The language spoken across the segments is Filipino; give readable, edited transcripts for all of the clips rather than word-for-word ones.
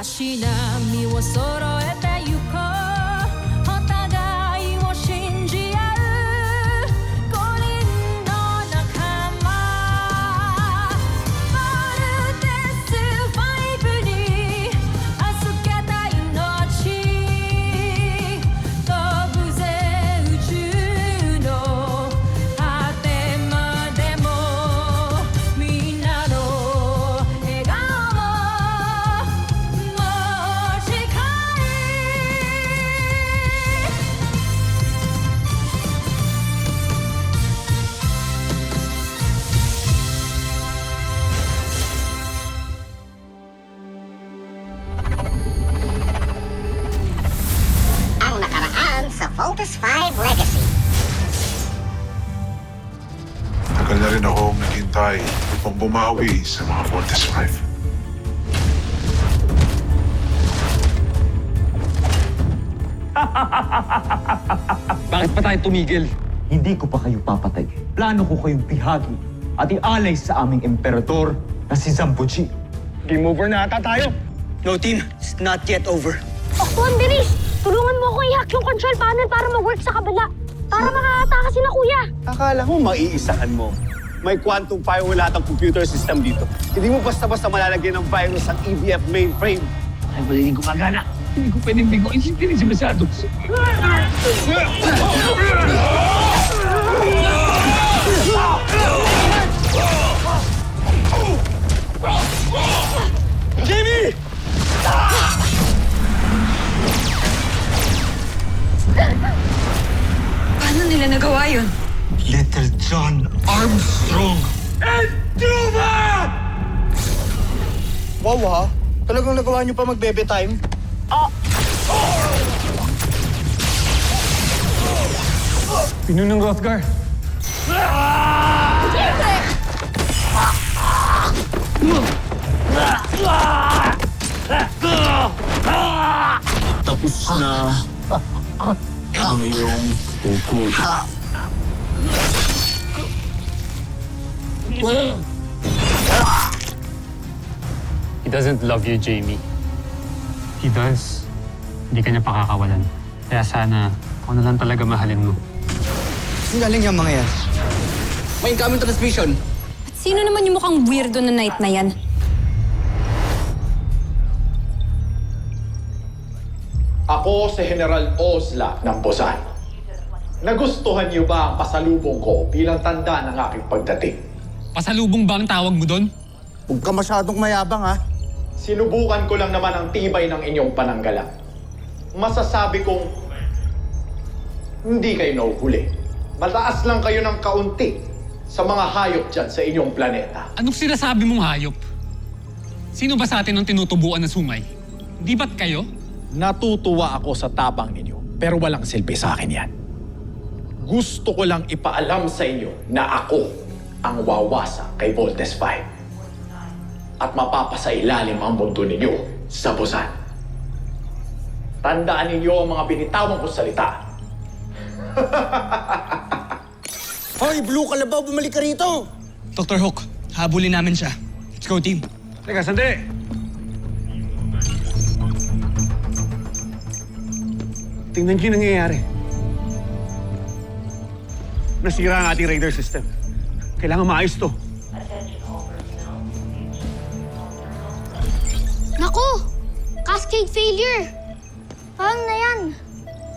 しなみを揃えてゆこうお互いを信じ合う5人の仲間まるでスファイブに預けた命飛ぶぜ宇宙の果てまでもみんなの笑顔も持ち帰Ang nakaraan sa Voltes 5 Legacy. Tagal na rin akong naghintay upang bumawi sa mga Voltes 5. Bakit pa tayo tumigil? Hindi ko pa kayo papatay. Plano ko kayong pihagi at ialay sa aming emperador na si Zambuchi. Game over na ata tayo. No, team. It's not yet over. Oktuan, bilis! Tulungan mo ako i-hack yung control panel para mag-work sa kabila. Para makakataka sila, kuya. Akala mo maiisahan mo. May quantum firewall lahat ang computer system dito. Hindi mo basta-basta malalagyan ng virus ang EVF mainframe. Ay, wala hindi gumagana. Hindi ko pwedeng bigoin si Teresa masyado. Jamie! Paano nila nagawa yun? Little John Armstrong! Wow, ha? Talagang nagawa niyo pa mag-bebe time? Pinunong Rothgar. Tapos na ang iyong pupul. He doesn't love you, Jamie. He does. Hindi ka niya pakakawalan. Kaya sana, ako na lang talaga mahalin mo. Ang galing yung mga yan. May incoming transmission. At sino naman yung mukhang weirdo na night na yan? Ako si General Ozla ng Busan. Nagustuhan niyo ba ang pasalubong ko bilang tanda ng aking pagdating? Pasalubong ba ang tawag mo doon? Huwag ka masyadong mayabang, ha? Sinubukan ko lang naman ang tibay ng inyong pananggalang. Masasabi kong hindi kayo nahuhuli. Mataas lang kayo ng kaunti sa mga hayop dyan sa inyong planeta. Anong sinasabi mong hayop? Sino ba sa atin ang tinutubuan na sungay? Di ba't kayo? Natutuwa ako sa tapang ninyo, pero walang silbi sa akin yan. Gusto ko lang ipaalam sa inyo na ako ang wawasa kay Voltes 5. At mapapasailalim ang mundo ninyo sa Busan. Tandaan ninyo ang mga binitawan kong salita. Hoy, Blue Kalabaw, bumalik ka rito! Dr. Hook, habulin namin siya. Let's go, team. Teka, sandali! Tingnan niyo yung nangyayari. Nasira ang ating radar system. Kailangan maayos to. Naku! Cascade failure! Paano na yan?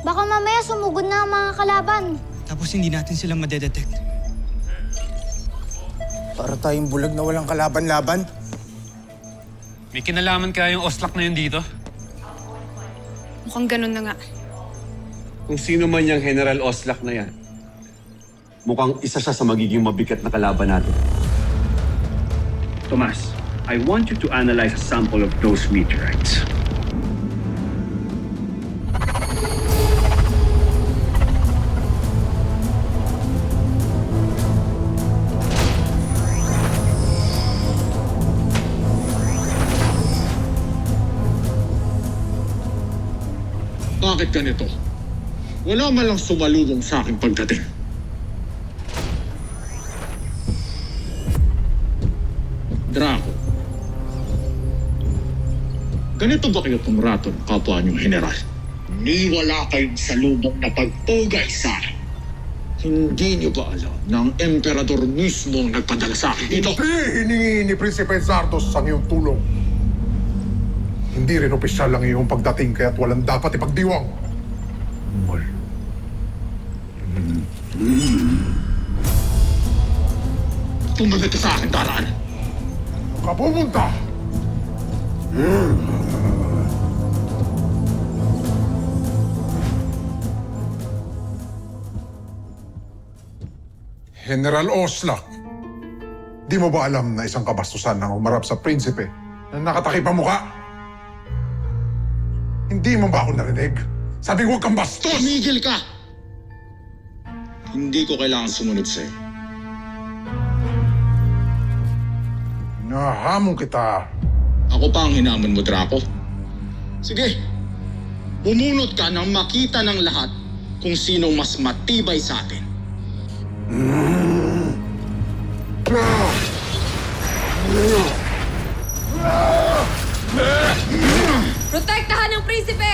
Baka mamaya sumugod na ang mga kalaban. Tapos hindi natin sila madedetect. Para tayong bulag na walang kalaban-laban. May kinalaman kaya yung oslak na yun dito? Mukhang ganun na nga. Kung sino man yung General Oslak na yan, mukhang isa siya sa magiging mabigat na kalaban natin. Tomas, I want you to analyze a sample of those meteorites. Bakit ganito? Wala man lang sumalubong sa aking pagdating. Draco. Ganito ba kayo tumrato ng kapwa niyong general? Ni wala kayong salubong na pagpugay sa akin. Hindi niyo ba alam na ang emperador mismo ang nagpadala sa akin dito? Hindi hiningi ni Prinsipe Zardos ang iyong tulong. Hindi rin opisyal ang iyong pagdating kaya't walang dapat ipagdiwang. Tumagat ka sa akin, Taran! Kapupunta! General Oslak, di mo ba alam na isang kabastusan ang umarap sa prinsipe na nakatakip ang muka? Hindi mo ba ako narinig? Sabi ko, huwag kang bastos! Tumigil ka! Hindi ko kailangan sumunod sa'yo. Nahamon kita. Ako pa ang hinamon mo, Draco. Sige, bumunot ka nang makita ng lahat kung sinong mas matibay sa atin. Protektahan ng prinsipe!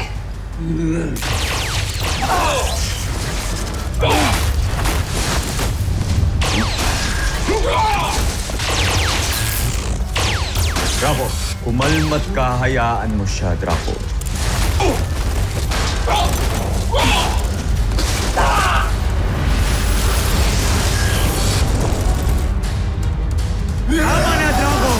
Draco, kumalmat ka, hayaan mo siya, Draco. Tama na, Draco!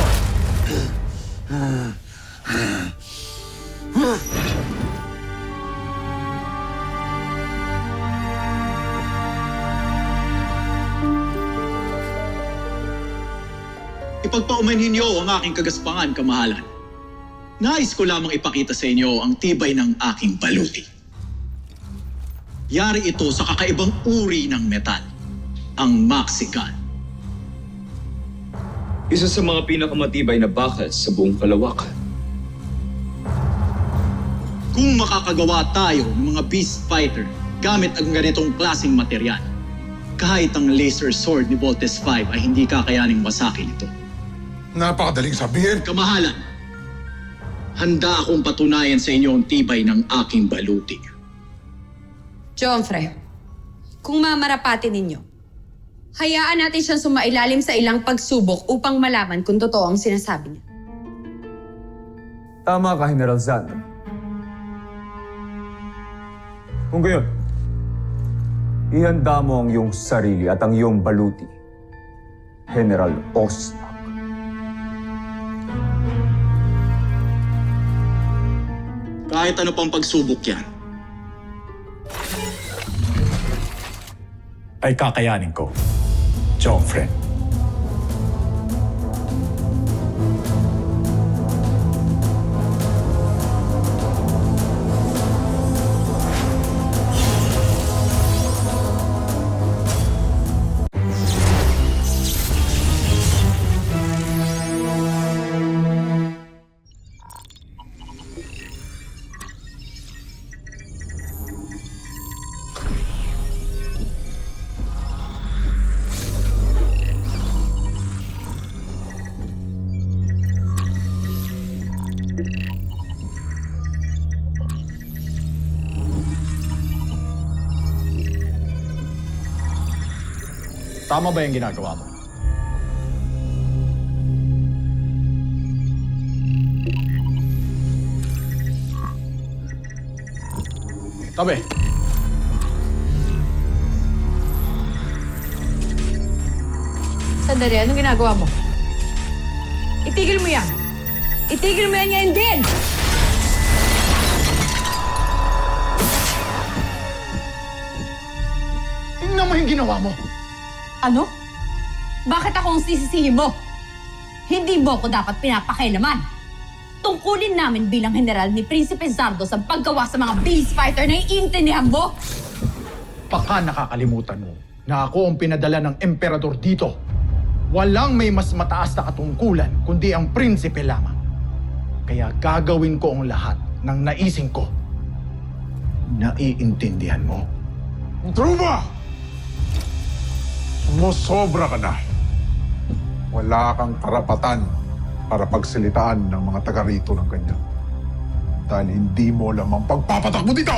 Ipagpaumanhin niyo ang aking kagaspangan, kamahalan. Nais ko lamang ipakita sa inyo ang tibay ng aking baluti. Yari ito sa kakaibang uri ng metal, ang Maxigan. Isa sa mga pinakamatibay na bakal sa buong kalawakan. Kung makakagawa tayo ng mga beast fighter gamit ang ganitong klaseng material, kahit ang laser sword ni Voltes 5 ay hindi kakayaning masakin ito. Napakadaling sabihin. Kamahalan, handa akong patunayan sa inyo ang tibay ng aking baluti. Joffre, kung mamarapatin ninyo, hayaan natin siyang sumailalim sa ilang pagsubok upang malaman kung totoo ang sinasabi niya. Tama ka, General Zandra. Kung gayon, ihanda mo ang iyong sarili at ang iyong baluti, General Oslak. Kahit ano pang pagsubok yan, Ay kakayanin ko, Joffre. tama ba yung ginagawa mo? Tabi. Sandali, anong ginagawa mo? Itigil mo yan! Itigil mo yan ngayon din! Tingnan mo yung ginawa mo. Ano? Bakit ako ang sisisihin mo? Hindi mo ko dapat pinapakailaman. Tungkulin namin bilang general ni Prinsipe Zardos ang paggawa sa mga beast fighter na iintindihan mo. Baka nakakalimutan mo na ako ang pinadala ng emperador dito. Walang may mas mataas na katungkulan kundi ang prinsipe lamang. Kaya gagawin ko ang lahat ng naising ko. Naiintindihan mo? Truba! Sumusobra ka na. Wala kang karapatan para pagsalitaan ng mga taga rito ng ganyan. Dahil hindi mo alam ang pagpapatakbo dito!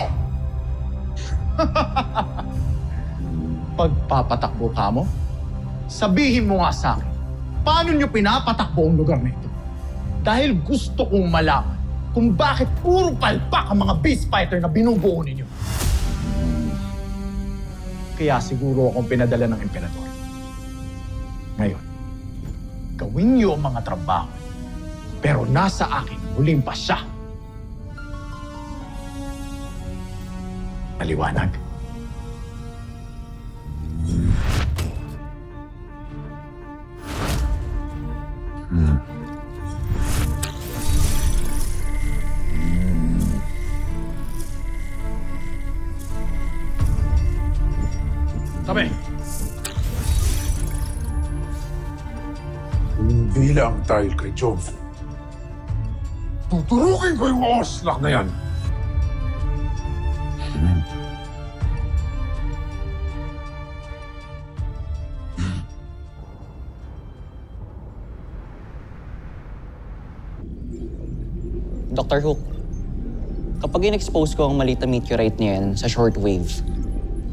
Pagpapatakbo ka mo? Sabihin mo nga sa akin, paano nyo pinapatakbo ang lugar na ito? Dahil gusto kong malaman kung bakit puro palpak ang mga beast fighter na binubuo ninyo. Kaya siguro akong pinadala ng emperador. Ngayon, gawin niyo ang mga trabaho. Pero nasa akin, huling pa siya. Maliwanag? Tabi! Hindi lang dahil kay Jove. Tuturukin ko yung oslak na yan. Dr. Hook, kapag in-expose ko ang maliit na meteorite na yan sa shortwave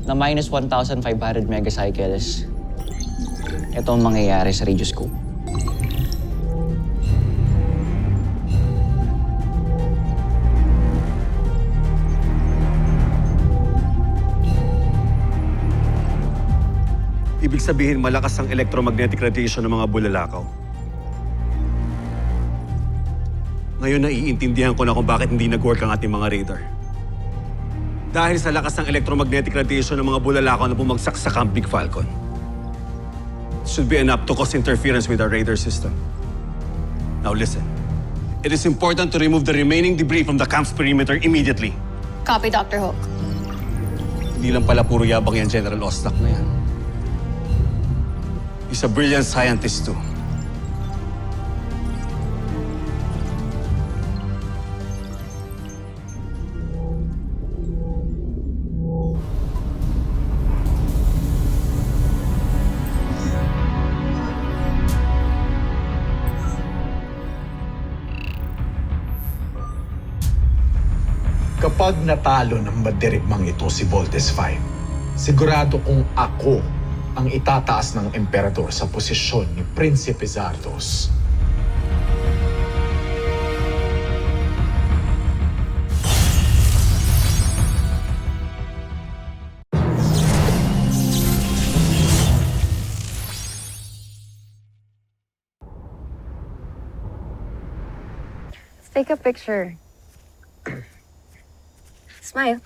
na minus 1,500 megacycles, ito ang mangyayari sa radioscope. Ibig sabihin malakas ang electromagnetic radiation ng mga bulalakaw. Ngayon naiintindihan ko na kung bakit hindi nag-work ang ating mga radar. Dahil sa lakas ng electromagnetic radiation ng mga bulalakaw na bumagsak sa Camp Big Falcon. It should be enough to cause interference with our radar system. Now listen. It is important to remove the remaining debris from the camp's perimeter immediately. Copy, Dr. Hook. Hindi lang pala puro yabang yan, General Ostak na yan. He's a brilliant scientist too. Kapag natalo ng madirigmang ito si Voltes 5, sigurado kong ako ang itataas ng emperador sa posisyon ni Prinsipe Zardos. Let's take a picture. Smile.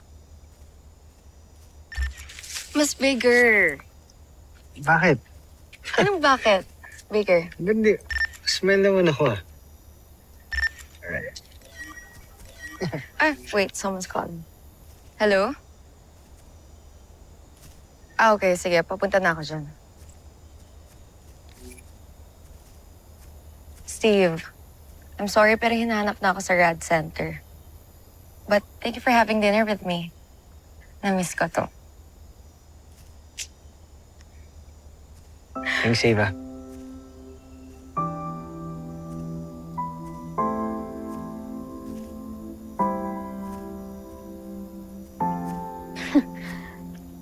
Mas bigger. Bakit? Anong bakit? Bigger. Hindi. Smile naman ako ah. Alright. Wait, someone's calling. Hello? Okay, sige. Papunta na ako dyan. Steve, I'm sorry pero hinahanap na ako sa Rad Center. But thank you for having dinner with me. Na-miss ko to. Thanks, Ava.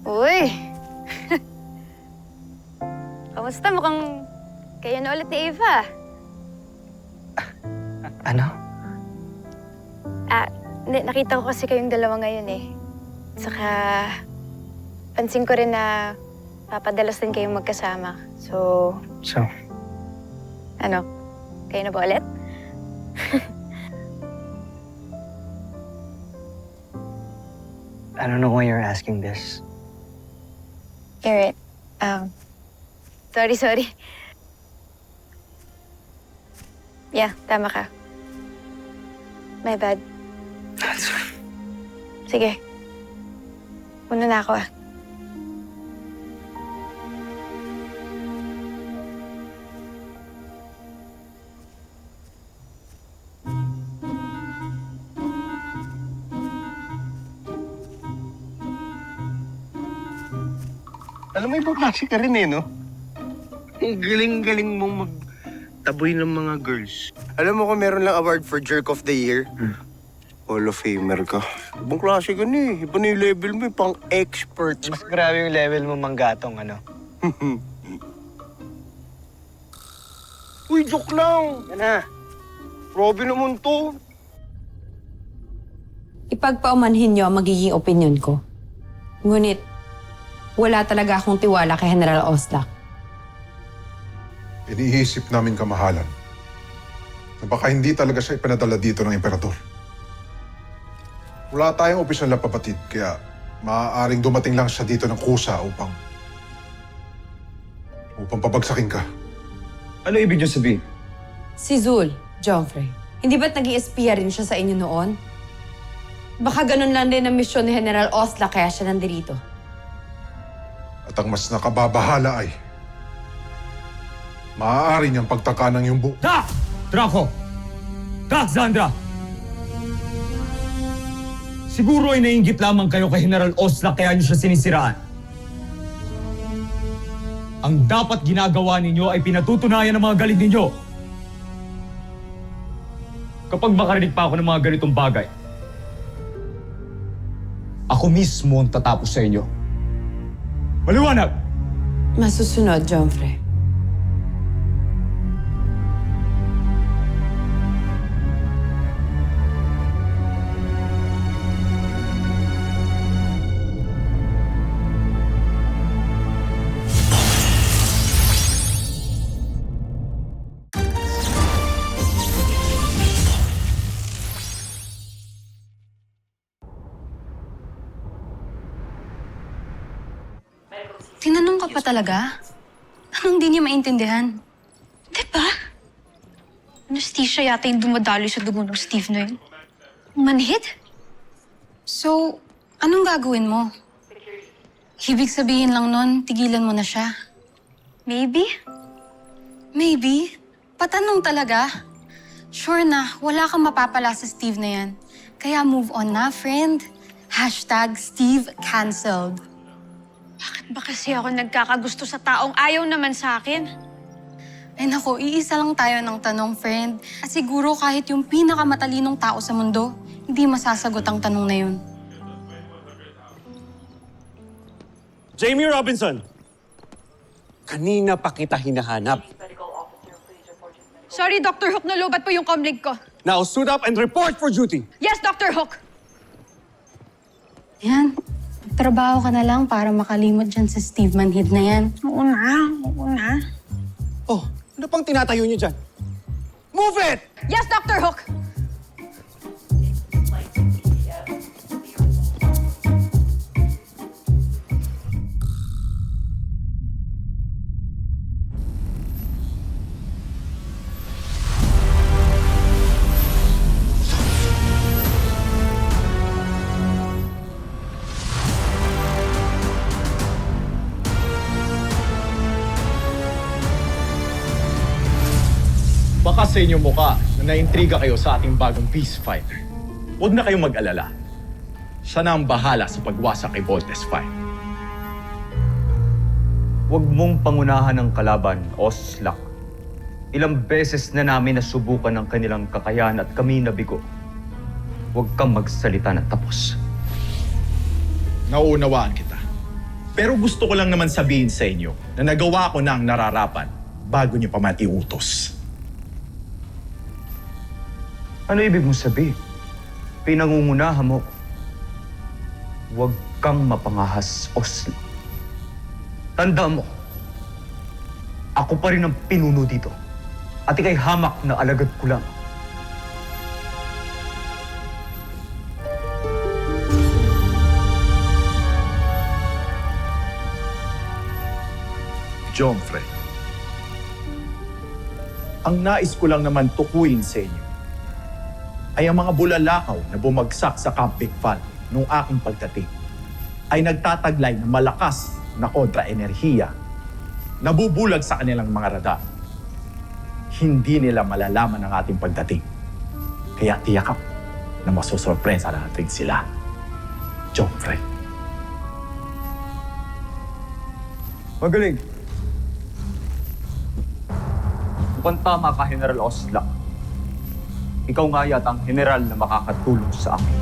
Uy! Kamusta? Mukhang kayo na ulit ni Ava. Ano? Nakita ko kasi kayong dalawa ngayon eh. Saka, pansin ko rin na papadalas din kayong magkasama. So, ano? Kayo na ba ulit? I don't know why you're asking this. Garrett, sorry. Yeah, tama ka. My bad. Sige. Muna na ako ah. Alam mo, ibang klase ka rin eh, no? Ang galing-galing mong magtaboy ng mga girls. Alam mo kung meron lang award for Jerk of the Year? Hall of Famer ka. Ibang klase ka na eh. Iba na yung level mo, pang expert. Mas grabe yung level mo, manggatong, ano? Uy, joke lang. Yan na. Grabe naman to. Ipagpaumanhin niyo ang magiging opinion ko. Ngunit, wala talaga akong tiwala kay General Oslak. Iniisip namin kamahalan na baka hindi talaga siya ipinadala dito ng emperador. Wala tayong opisyal na papatid, kaya maaaring dumating lang siya dito ng kusa upang pabagsakin ka. Ano ibig niyo sabihin? Si Zul, Joffrey, hindi ba't nag-i-espiya rin siya sa inyo noon? Baka ganun lang din ang misyon ni General Oslak kaya siya nandito. At ang mas nakababahala ay maaari niyang pagtaka ng iyong buo. Draco! Zandra! Siguro ay naiinggit lamang kayo kay General Oslak kaya niyo siya sinisiraan. Ang dapat ginagawa ninyo ay pinatutunayan ng mga galit ninyo. Kapag makarinig pa ako ng mga ganitong bagay, ako mismo ang tatapos sa inyo. Maliwanag! Masusunod, Joffrey. Tinanong ka pa talaga? Anong di niya maintindihan? Diba? Anesthesia yata yung dumadaloy sa dugo ng Steve na yun. Manhid? So, anong gagawin mo? Ibig sabihin lang nun, tigilan mo na siya. Maybe? Maybe? Patanong talaga? Sure na, wala kang mapapala sa Steve na yan. Kaya move on na, friend. #Steve cancelled. Bakit ba kasi ako nagkakagusto sa taong ayaw naman sa akin? Ay nako, iisa lang tayo ng tanong, friend. At siguro kahit yung pinakamatalinong tao sa mundo, hindi masasagot ang tanong na yun. Jamie Robinson! Kanina pa kita hinahanap. Sorry, Dr. Hook, nalubat po yung comlink ko. Now suit up and report for duty! Yes, Dr. Hook! Yan. Trabaho ka na lang para makalimot dyan sa Steve Manhid na yan. Oo na. Oh, ano pang tinatayo niyo dyan? Move it! Yes, Dr. Hook! Baka sa inyong mukha na naintriga kayo sa ating bagong peace fighter. Huwag na kayong mag-alala. Siya na ang bahala sa pagwasak kay Voltes 5. Huwag mong pangunahan ang kalaban, Oslak. Ilang beses na namin nasubukan ang kanilang kakayahan at kami nabigo. Huwag kang magsalita na tapos. Nauunawaan kita. Pero gusto ko lang naman sabihin sa inyo na nagawa ko na ang nararapat bago niyo pa matiutos. Ano ibig mo sabihin? Pinangungunahan mo. Huwag kang mapangahas, Oslak. Tandaan mo, ako pa rin ang pinuno dito. At ika'y hamak na alagad ko lang. Joffrey, ang nais ko lang naman tukuyin sa inyo ay ang mga bulalakaw na bumagsak sa Camp Big Falcon noong aking pagdating ay nagtataglay ng malakas na kontra-enerhiya, nabubulag sa kanilang mga radar. Hindi nila malalaman ang ating pagdating. Kaya tiyak ako na masusurpresa natin sila. Joffrey. Magaling. Mukhang tama ka, General Oslak. ikaw nga yata ang general na makakatulong sa akin.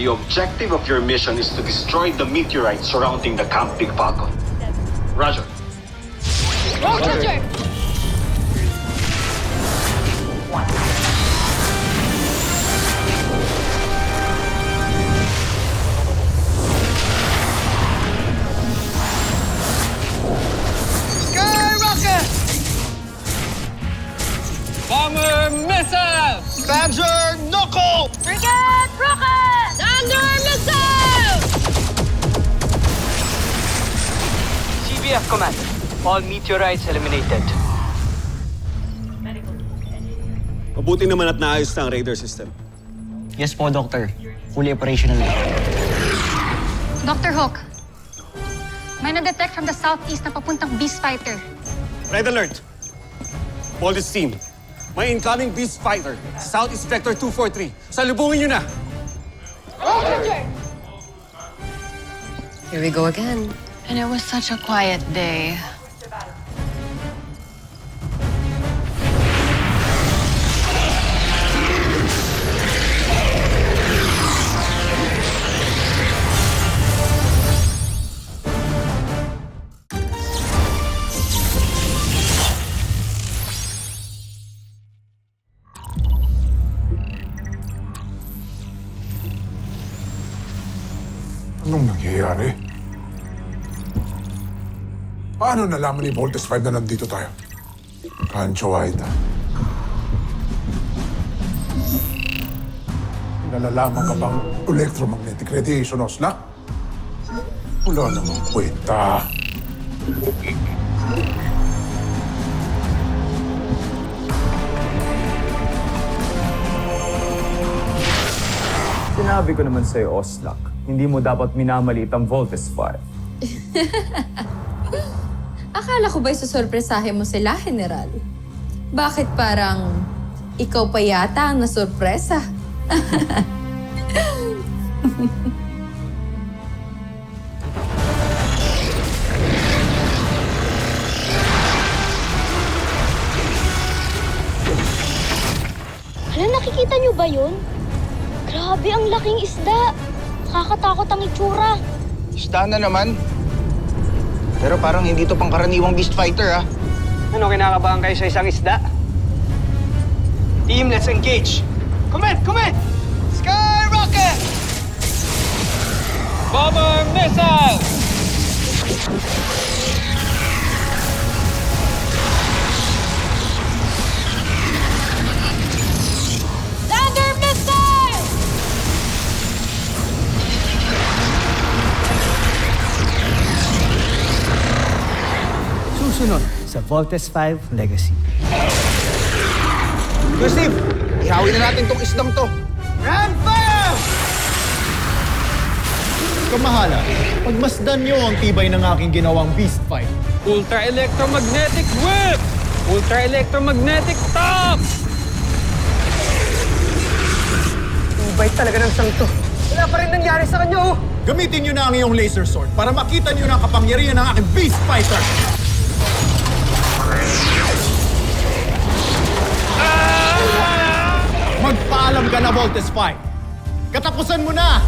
The objective of your mission is to destroy the meteorite surrounding the Camp Big Falcon. Roger. Roger! Skyrocket! Bomber missile! Badger knuckle! Frigate rocket! Thunder missile! CBF Command. All meteorites eliminated. Mabuti naman at naayos na ang radar system. Yes po, Doctor. Fully operational na. Dr. Hook, may na-detect from the southeast na papuntang Beast Fighter. Red alert! Police team, may incoming Beast Fighter. Southeast Vector 243. Salubungin nyo na! Here we go again. And it was such a quiet day. Anong nangyayari? Paano nalaman ni Voltes 5 na nandito tayo? Kancho Aida. Nalalaman ka bang electromagnetic radiation, Osla? Wala namang kwenta. Sinabi ko naman sa'yo, Oslak, hindi mo dapat minamalit ang Voltes 5. Akala ko ba'y susurpresahin mo sila, General? Bakit parang ikaw pa yata ang nasurpresa? Hala, nakikita niyo ba yun? Grabe, ang laking isda. Nakakatakot ang itsura. Isda na naman. Pero parang hindi to pangkaraniwang beast fighter, ah. Ano, kinakabahan kayo sa isang isda? Team, let's engage! Commit! Commit! Skyrocket! Bomber missile! Thunder missile! Susunod sa Voltes 5 Legacy. Go, Steve! Ihawin na natin tong isdang to. Grand fire! Kamahala, pagmasdan niyo ang tibay ng aking ginawang beast fight. Ultra electromagnetic whip! Ultra electromagnetic top! Tibay talaga ng sangto. Wala pa rin nangyari sa kanya, oh! Gamitin niyo na ang iyong laser sword para makita niyo na ang kapangyarihan ng aking beast fighter. Magpaalam ka na, Voltes 5. Katapusan mo na!